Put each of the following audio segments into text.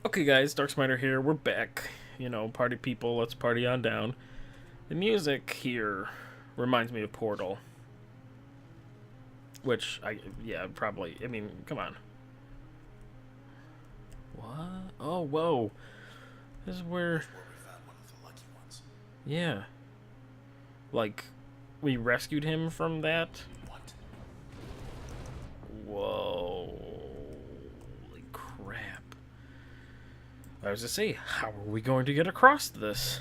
Okay, guys, Darksmiter here. We're back. You know, party people, let's party on down. The music here reminds me of Portal. Which, yeah, probably. I mean, come on. What? Oh, whoa. This is where. Yeah. Like, we rescued him from that? Whoa. Holy crap. I was to say, how are we going to get across this?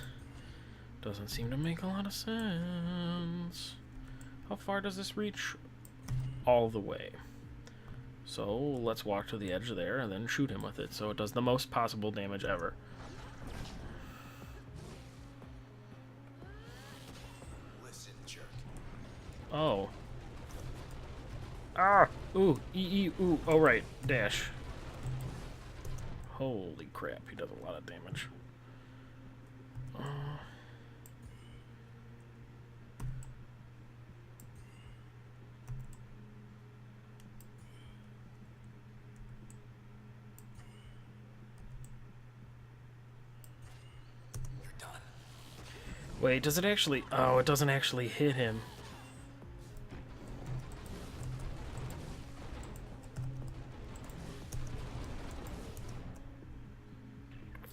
Doesn't seem to make a lot of sense. How far does this reach? All the way. So let's walk to the edge there and then shoot him with it so it does the most possible damage ever. Listen, jerk. Oh. Ah! Ooh. Ooh. Oh, right. Dash. Holy crap, he does a lot of damage. You're done. Wait, does it actually... Oh, it doesn't actually hit him.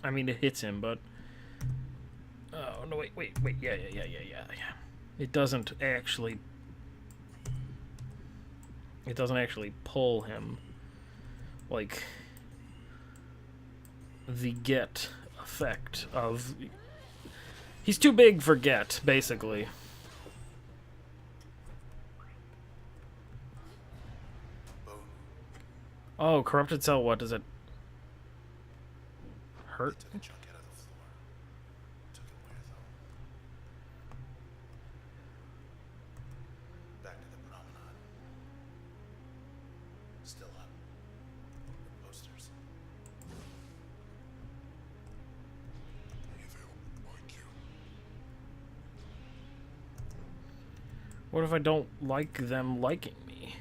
I mean, it hits him, but... Oh, no, wait. Yeah. It doesn't actually... It doesn't actually pull him. Like... The get effect of... He's too big for get, basically. Boom. Oh, corrupted cell, what does it... hurt? Took a chunk out of the floor. Took it where, though? Back to the promenade. Still up. Posters. Hey, they don't like you. What if I don't like them liking me?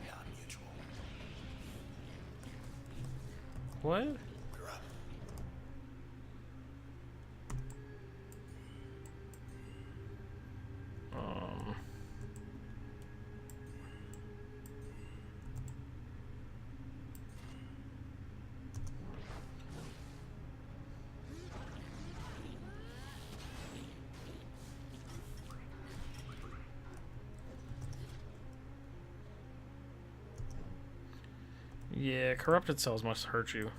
Non-mutual. What? We're up. Um... Yeah, corrupted cells must hurt you.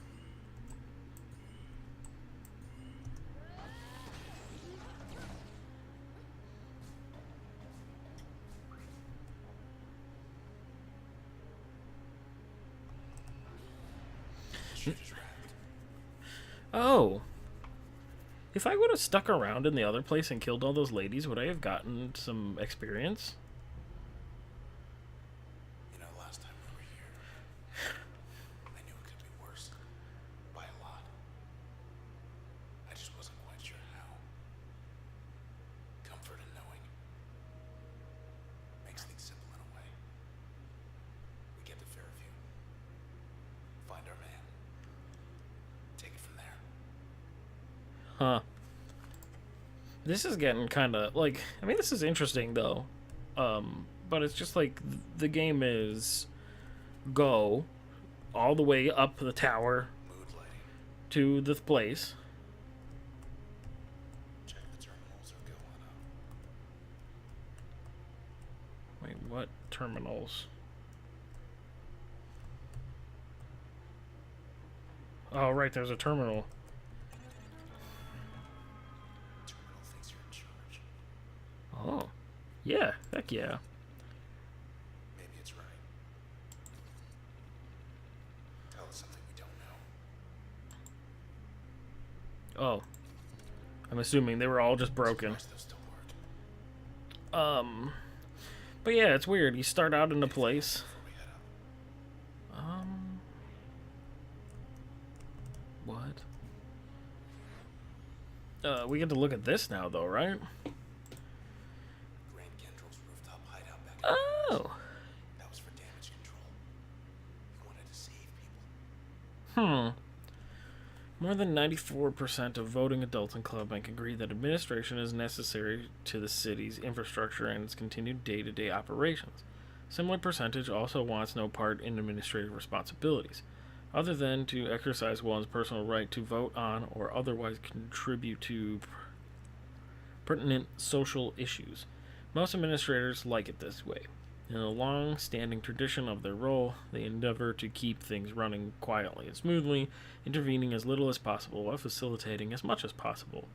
Shooter's wrapped. Oh! If I would have stuck around in the other place and killed all those ladies, would I have gotten some experience? You know, last time we were here, I knew it could be worse. By a lot. I just wasn't quite sure how. Comfort in knowing. Makes things simple in a way. We get to Fairview. Find our man. Take it from there. Huh. This is getting kind of, like... I mean, this is interesting, though. But it's just like, the game is... Go all the way up the tower Mood lighting. to the place. Check the terminals or go on up. Wait, what terminals? Oh, right, there's a terminal. Terminal thinks you're in charge. Oh. Yeah, heck yeah. Maybe it's right. Tell us something we don't know. Oh. I'm assuming they were all just broken. Surprised those still work. But yeah, it's weird. You start out in a place. Before we head up. What? We get to look at this now, though, right? Grand Kendrill's rooftop hideout back in Oh. that was for damage control. He wanted to save people. Hmm. More than 94% of voting adults in Clubbank agree that administration is necessary to the city's infrastructure and its continued day-to-day operations. Similar percentage also wants no part in administrative responsibilities, other than to exercise one's personal right to vote on or otherwise contribute to pertinent social issues. Most administrators like it this way. In a long standing tradition of their role, they endeavor to keep things running quietly and smoothly, intervening as little as possible while facilitating as much as possible.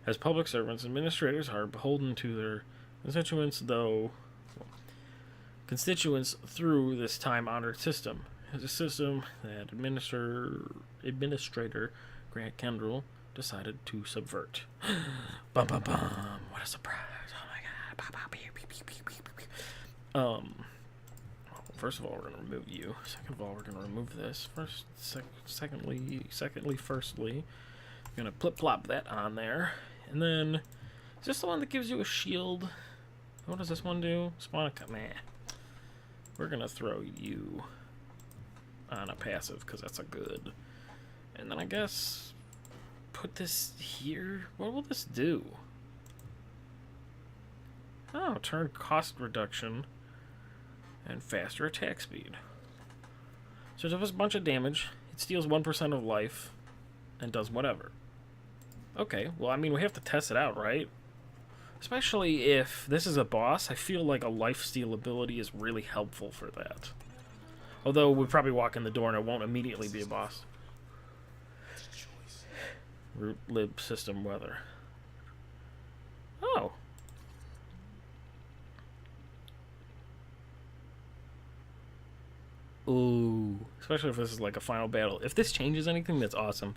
As public servants, administrators are beholden to their constituents through this time honored system. It's a system that administrator Grant Kendall decided to subvert. Bum bum bum. What a surprise. Oh my god. First of all, we're gonna remove you. Second of all, we're gonna remove this. Firstly, we're gonna plip plop that on there. And then, is this the one that gives you a shield? What does this one do? Spawn a meh. We're gonna throw you on a passive because that's a good. And then I guess put this here. What will this do? Oh, turn cost reduction and faster attack speed. So it does a bunch of damage. It steals 1% of life and does whatever. Okay, well, I mean, we have to test it out, right? Especially if this is a boss, I feel like a lifesteal ability is really helpful for that. Although we probably walk in the door and it won't immediately be a boss. Root lib system weather. Oh. Ooh. Especially if this is like a final battle. If this changes anything, that's awesome.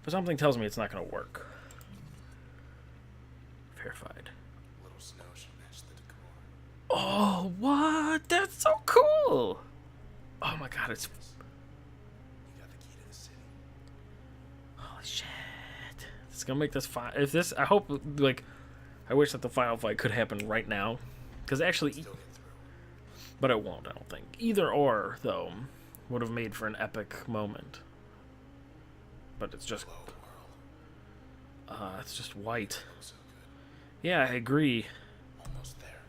But something tells me it's not going to work. Verified. Little snow should match the decor. Oh, what? That's so cool. Oh my god, it's... You got the key to the city. Holy shit. It's going to make this fine. If this... I hope, like... I wish that the final fight could happen right now. Because actually... Still get through. But it won't, I don't think. Either or, though, would have made for an epic moment. But it's just... Slow world. It's just white. So good. Yeah, I agree. Almost there.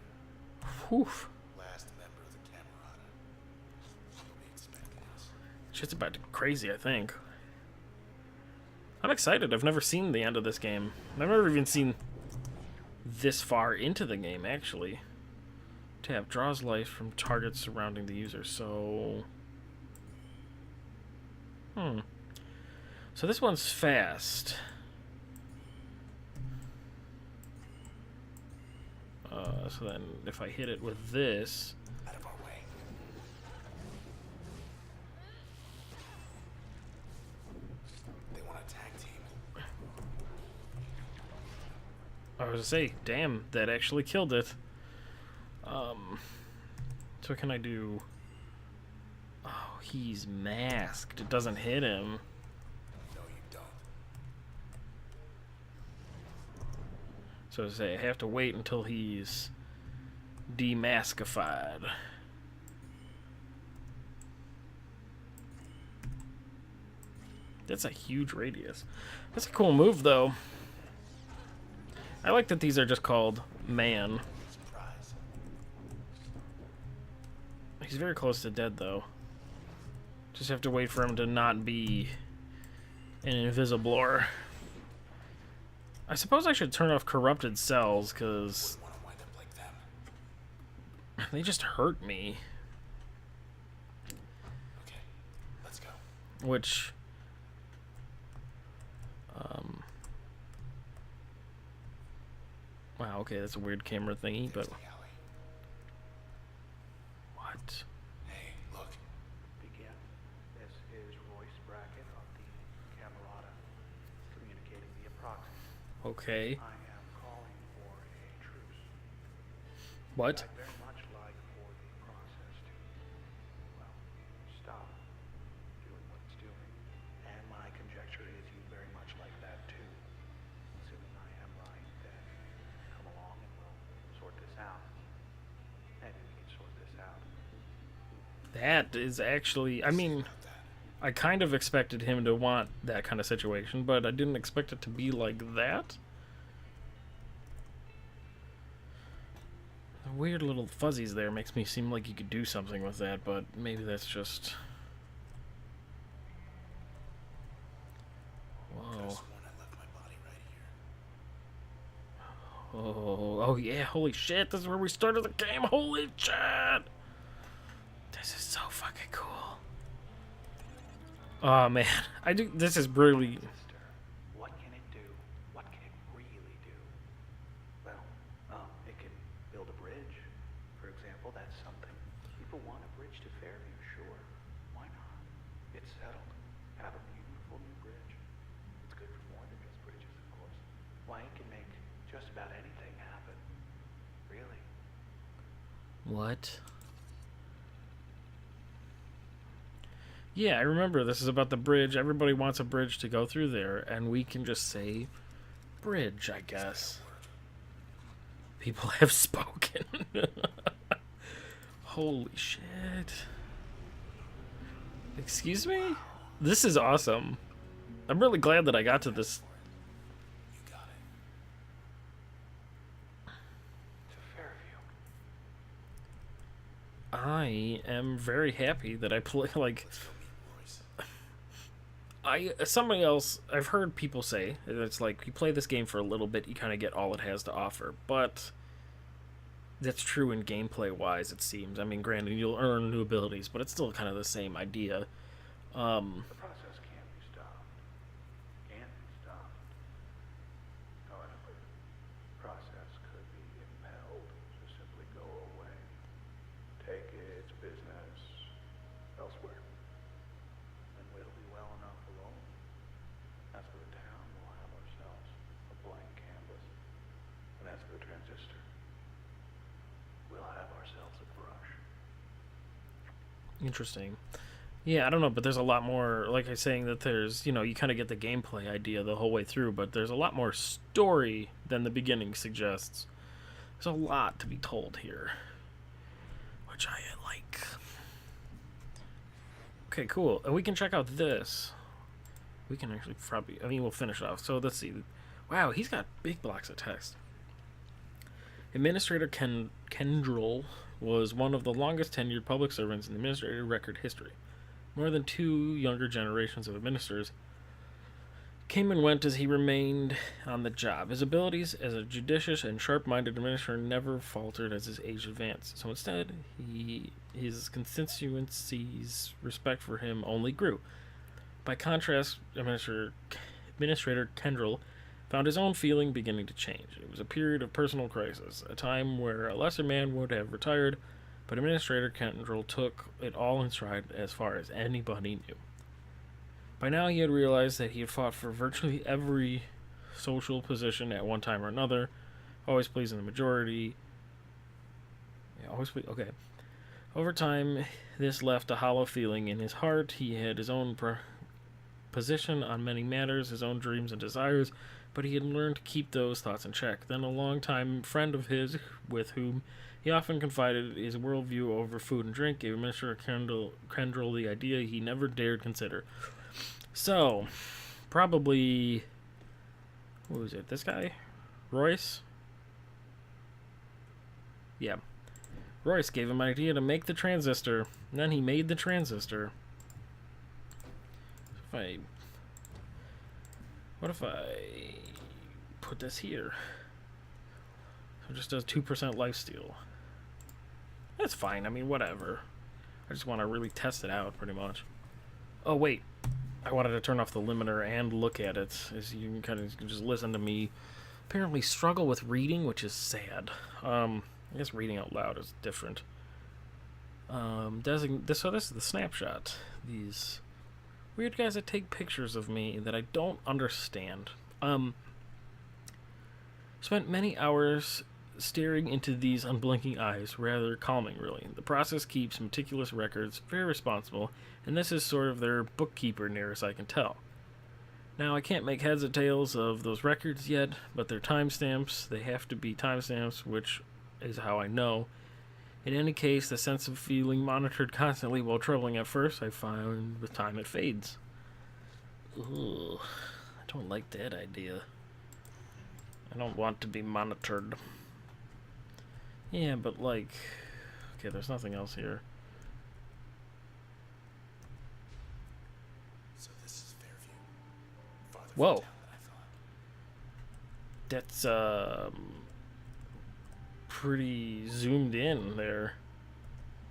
Whew. Last member of the Camerata. You'll be expecting us. Shit's about to get crazy, I think. I'm excited. I've never seen the end of this game. I've never even seen this far into the game, actually. Tab draws life from targets surrounding the user, so... So this one's fast. So then if I hit it with this... Out of our way. They want a tag team. I was gonna say, damn, that actually killed it. So what can I do? Oh, he's masked. It doesn't hit him. No, you don't. So to say, I have to wait until he's demaskified. That's a huge radius. That's a cool move, though. I like that these are just called man. Surprise. He's very close to dead, though. Just have to wait for him to not be an Invisibler. I suppose I should turn off corrupted cells, because Want to wind up like them. they just hurt me. Okay, let's go. Which... Wow, okay, that's a weird camera thingy, but... There's the alley. What? Hey, look. Begin. This is Royce Brackett of the Camerata, communicating via proxy. Okay. I am calling for a truce. What? I'd very much like for the process to, well, stop doing what it's doing. And my conjecture is you'd very much like that too. Assuming I am right, then come along and we'll sort this out. Maybe we can sort this out. That is actually... I mean... I kind of expected him to want that kind of situation, but I didn't expect it to be like that. The weird little fuzzies there makes me seem like you could do something with that, but maybe that's just... Whoa. Sworn I left my body right here. Oh yeah, holy shit, this is where we started the game, holy shit! This is so fucking cool. Oh man, this is really... Transistor. What can it do? What can it really do? Well, it can build a bridge. For example, that's something. People want a bridge to Fairview, sure. Why not? It's settled. Have a beautiful new bridge. It's good for more than just bridges, of course. Why, it can make just about anything happen. Really. What? Yeah, I remember this is about the bridge. Everybody wants a bridge to go through there, and we can just say bridge, I guess. People have spoken. Holy shit. Excuse me? This is awesome. I'm really glad that I got to this. You got it. To Fairview. I am very happy that I play, like... Let's go meet Royce. Somebody else, I've heard people say, it's like, you play this game for a little bit, you kind of get all it has to offer, but that's true in gameplay-wise, it seems. I mean, granted, you'll earn new abilities, but it's still kind of the same idea. The process can't be stopped. Can't be stopped. However, the process could be impelled to simply go away. Take its business elsewhere. And we'll be well enough alone. As for the town, we'll have ourselves a blank canvas. And as for the transistor, we'll have ourselves a brush. Interesting. Yeah, I don't know, but there's a lot more, like I was saying, that there's, you know, you kind of get the gameplay idea the whole way through, but there's a lot more story than the beginning suggests. There's a lot to be told here, which I like. Okay, cool. And we can check out this. We can actually probably, I mean, we'll finish it off. So let's see. Wow, he's got big blocks of text. Administrator Kendrell was one of the longest tenured public servants in administrative record history. More than 2 younger generations of administrators came and went as he remained on the job. His abilities as a judicious and sharp-minded administrator never faltered as his age advanced. So instead, his constituency's respect for him only grew. By contrast, Administrator Kendrell found his own feeling beginning to change. It was a period of personal crisis, a time where a lesser man would have retired, but Administrator Kendrell took it all in stride as far as anybody knew. By now he had realized that he had fought for virtually every social position at one time or another, always pleasing the majority. Okay. Over time, this left a hollow feeling in his heart. He had his own position on many matters, his own dreams and desires, but he had learned to keep those thoughts in check. Then a long-time friend of his, with whom he often confided his worldview over food and drink, gave Mr. Kendrell the idea he never dared consider. So, probably... What was it? This guy? Royce? Yeah. Royce gave him an idea to make the transistor, and then he made the transistor. What if I put this here? So it just does 2% lifesteal. That's fine, I mean, whatever. I just want to really test it out, pretty much. Oh, wait. I wanted to turn off the limiter and look at it, as you can just listen to me apparently struggle with reading, which is sad. I guess reading out loud is different. So this is the snapshot. These weird guys that take pictures of me that I don't understand. Spent many hours staring into these unblinking eyes, rather calming, really. The process keeps meticulous records, very responsible, and this is sort of their bookkeeper, near as I can tell. Now, I can't make heads or tails of those records yet, but they're timestamps. They have to be timestamps, which is how I know. In any case, the sense of feeling monitored constantly while troubling at first, I find with time it fades. Ugh, I don't like that idea. I don't want to be monitored. Yeah, but like... Okay, there's nothing else here. So this is Fairview. Farther from Whoa. town than I thought. That's, pretty zoomed in there.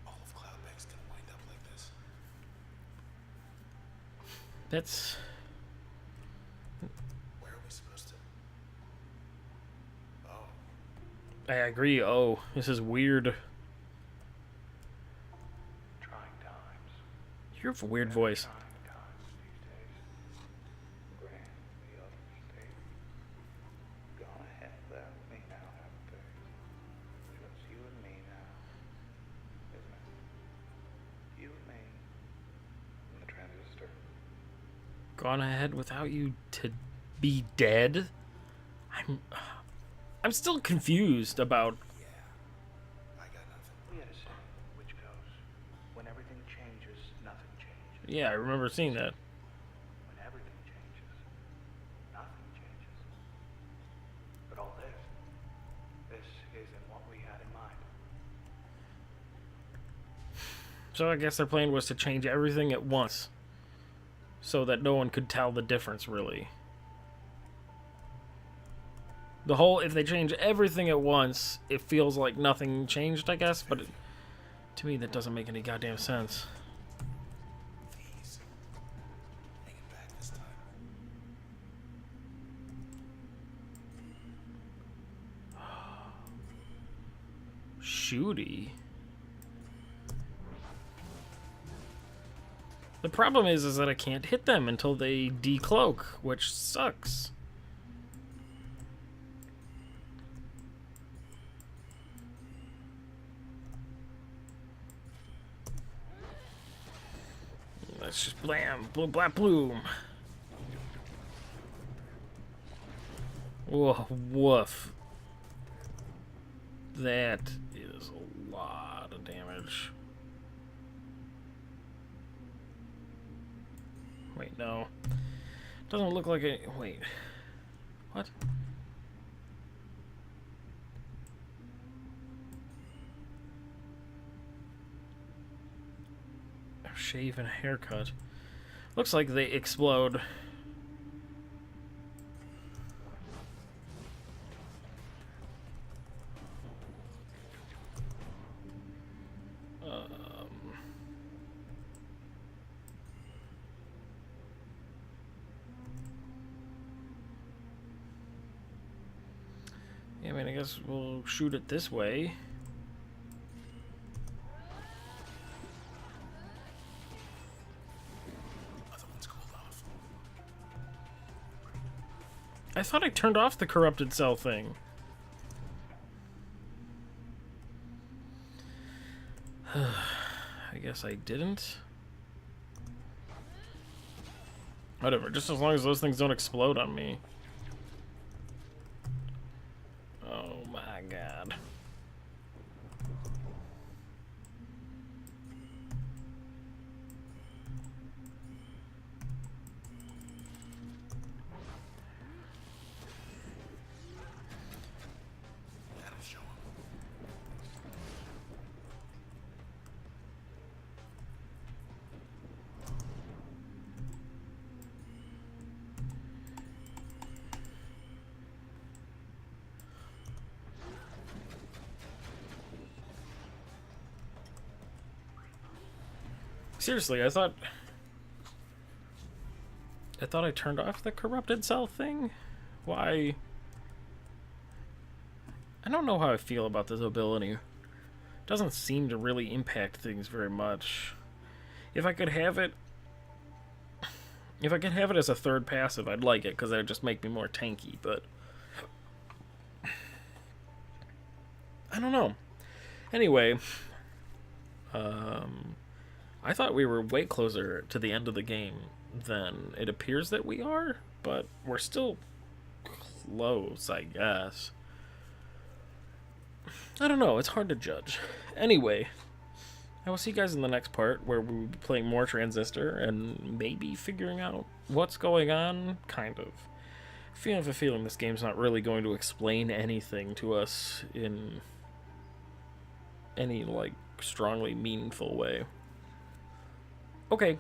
All of Cloud Bank's gonna wind up like this. That's... Where are we supposed to? Oh, I agree. Oh, this is weird. Trying times. You have a weird voice. Trying times these days. Grand, the other state. Gone ahead without me now, haven't they? Just you and me now, isn't it? You and me. And the transistor. Gone ahead without you to be dead? I'm still confused about... yeah. I got nothing. We had a saying, which goes, when everything changes, nothing changes. Yeah, I remember seeing that. When everything changes, nothing changes. But all this isn't what we had in mind. So I guess their plan was to change everything at once. So that no one could tell the difference, really. The whole, if they change everything at once, it feels like nothing changed, I guess, but to me that doesn't make any goddamn sense. These. Hang it back this time. Shooty. The problem is that I can't hit them until they decloak, which sucks. Let's just blam, bloom, blam, bloom. Whoa, woof. That is a lot of damage. Wait, no. Doesn't look like it. Wait. What? A shave and a haircut. Looks like they explode. Yeah, I mean, I guess we'll shoot it this way. Other one's cooled off. I thought I turned off the corrupted cell thing. I guess I didn't. Whatever, just as long as those things don't explode on me. Oh my god. That'll show him. Seriously, I thought I turned off the corrupted cell thing. Why? I don't know how I feel about this ability. It doesn't seem to really impact things very much. If I could have it as a third passive, I'd like it because that would just make me more tanky, but I don't know. Anyway, I thought we were way closer to the end of the game than it appears that we are, but we're still close, I guess. I don't know. It's hard to judge. Anyway, I will see you guys in the next part where we'll be playing more Transistor and maybe figuring out what's going on. Kind of. I have a feeling this game's not really going to explain anything to us in any, like, strongly meaningful way. Okay,